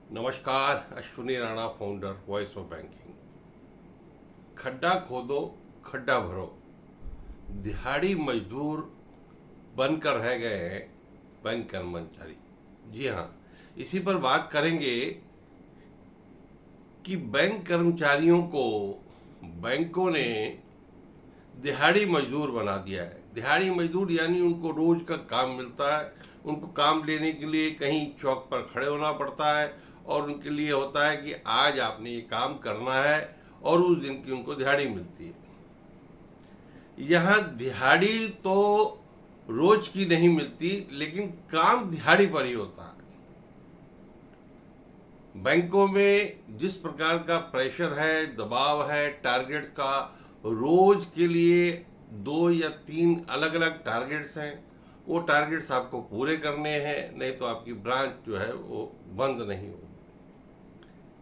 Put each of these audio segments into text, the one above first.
नमस्कार। Ashwini Rana, founder, voice of banking. खड्डा खोदो, खड्डा भरो, दिहाड़ी मजदूर बनकर रह गए हैं बैंक कर्मचारी। जी हाँ, इसी पर बात करेंगे कि बैंक कर्मचारियों को बैंकों ने दिहाड़ी मजदूर बना दिया है। दिहाड़ी मजदूर यानी उनको रोज का काम मिलता है, उनको काम लेने के लिए कहीं चौक पर खड़े होना पड़ता है और उनके लिए होता है कि आज आपने ये काम करना है और उस दिन की उनको दिहाड़ी मिलती है। यहाँ दिहाड़ी तो रोज की नहीं मिलती, लेकिन काम दिहाड़ी पर ही होता है। बैंकों में जिस प्रकार का प्रेशर है, दबाव है, टारगेट्स का, रोज के लिए 2 या 3 अलग अलग टारगेट्स हैं। वो टारगेट्स आपको पूरे करने हैं, नहीं तो आपकी ब्रांच जो है वो बंद नहीं होगी।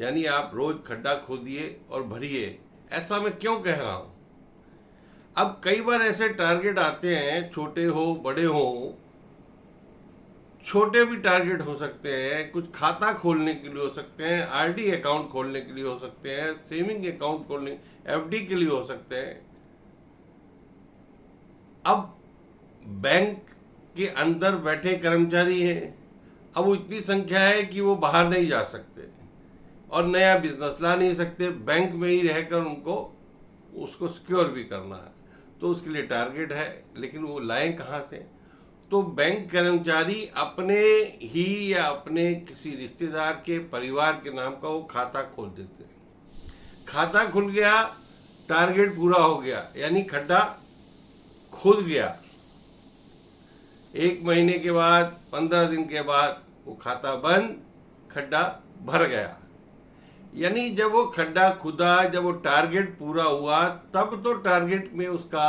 यानी आप रोज खड्डा खोदिए और भरिए। ऐसा मैं क्यों कह रहा हूं? अब कई बार ऐसे टारगेट आते हैं, छोटे हो बड़े हो। छोटे भी टारगेट हो सकते हैं, कुछ खाता खोलने के लिए हो सकते हैं, आरडी अकाउंट खोलने के लिए हो सकते हैं, सेविंग अकाउंट खोलने, एफडी के लिए हो सकते हैं। अब बैंक के अंदर बैठे कर्मचारी हैं, अब वो इतनी संख्या है कि वो बाहर नहीं जा सकते और नया बिजनेस ला नहीं सकते। बैंक में ही रहकर उनको उसको सिक्योर भी करना है, तो उसके लिए टारगेट है, लेकिन वो लाएं कहाँ से? तो बैंक कर्मचारी अपने ही या अपने किसी रिश्तेदार के, परिवार के नाम का वो खाता खोल देते हैं। खाता खुल गया, टारगेट पूरा हो गया, यानी खड्डा खुद गया। 1 महीने के बाद, 15 दिन के बाद वो खाता बंद, खड्डा भर गया। यानी जब वो खड्डा खुदा, जब वो टारगेट पूरा हुआ, तब तो टारगेट में उसका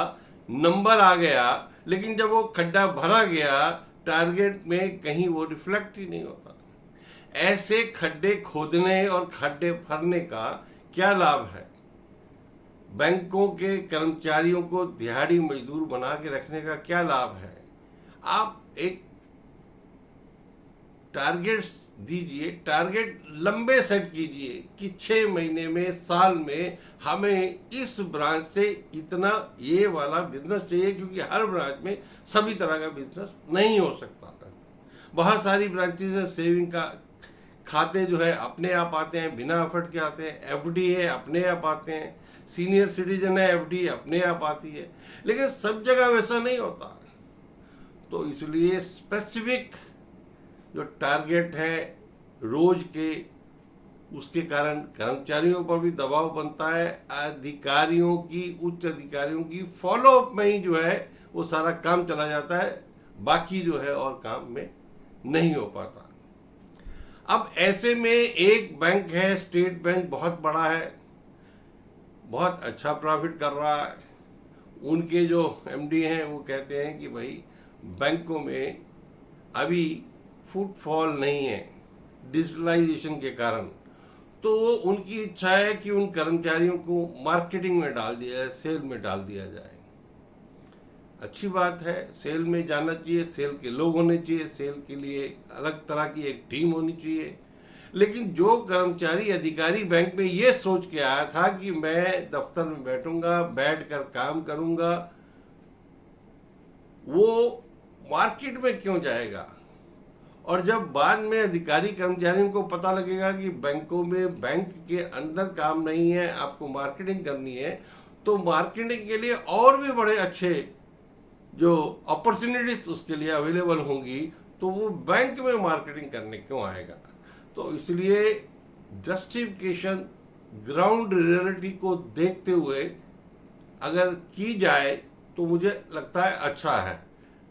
नंबर आ गया, लेकिन जब वो खड्डा भरा गया, टारगेट में कहीं वो रिफ्लेक्ट ही नहीं होता। ऐसे खड्डे खोदने और खड्डे भरने का क्या लाभ है? बैंकों के कर्मचारियों को दिहाड़ी मजदूर बना के रखने का क्या लाभ है? आप एक टारगेट दीजिए, टारगेट लंबे सेट कीजिए कि 6 महीने में, साल में हमें इस ब्रांच से इतना ये वाला बिजनेस चाहिए, क्योंकि हर ब्रांच में सभी तरह का बिजनेस नहीं हो सकता है। बहुत सारी ब्रांचेज है, सेविंग का खाते जो है अपने आप आते हैं, बिना एफर्ट के आते हैं, एफडी है अपने आप आते हैं, सीनियर सिटीजन है एफडी अपने आप आती है, लेकिन सब जगह वैसा नहीं होता। तो इसलिए स्पेसिफिक जो टारगेट है रोज के, उसके कारण कर्मचारियों पर भी दबाव बनता है। अधिकारियों की, उच्च अधिकारियों की फॉलोअप में ही जो है वो सारा काम चला जाता है, बाकी जो है और काम में नहीं हो पाता। अब ऐसे में एक बैंक है, स्टेट बैंक, बहुत बड़ा है, बहुत अच्छा प्रॉफिट कर रहा है। उनके जो एमडी हैं वो कहते हैं कि भाई बैंकों में अभी फुटफॉल नहीं है डिजिटलाइजेशन के कारण, तो उनकी इच्छा है कि उन कर्मचारियों को मार्केटिंग में डाल दिया जाए, सेल में डाल दिया जाए। अच्छी बात है, सेल में जाना चाहिए, सेल के लोग होने चाहिए, सेल के लिए अलग तरह की एक टीम होनी चाहिए। लेकिन जो कर्मचारी, अधिकारी बैंक में ये सोच के आया था कि मैं दफ्तर में बैठूंगा, बैठकर काम करूंगा, वो मार्केट में क्यों जाएगा? और जब बाद में अधिकारी कर्मचारियों को पता लगेगा कि बैंकों में, बैंक के अंदर काम नहीं है, आपको मार्केटिंग करनी है, तो मार्केटिंग के लिए और भी बड़े अच्छे जो अपॉर्चुनिटीज उसके लिए अवेलेबल होंगी, तो वो बैंक में मार्केटिंग करने क्यों आएगा? तो इसलिए जस्टिफिकेशन ग्राउंड रियलिटी को देखते हुए अगर की जाए तो मुझे लगता है अच्छा है।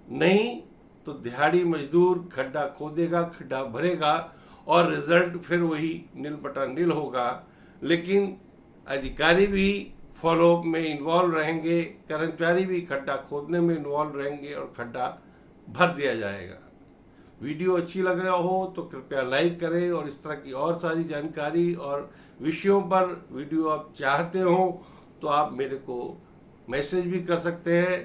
नहीं तो दिहाड़ी मजदूर खड्डा खोदेगा, खड्डा भरेगा और रिजल्ट फिर वही नील बटा नील होगा। लेकिन अधिकारी भी फॉलोअप में इन्वॉल्व रहेंगे, कर्मचारी भी खड्डा खोदने में इन्वॉल्व रहेंगे और खड्डा भर दिया जाएगा। वीडियो अच्छी लग रहा हो तो कृपया लाइक करें, और इस तरह की और सारी जानकारी और विषयों पर वीडियो आप चाहते हो तो आप मेरे को मैसेज भी कर सकते हैं।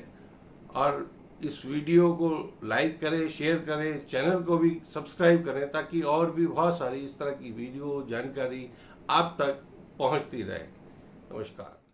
और इस वीडियो को लाइक करें, शेयर करें, चैनल को भी सब्सक्राइब करें, ताकि और भी बहुत सारी इस तरह की वीडियो जानकारी आप तक पहुंचती रहे। नमस्कार।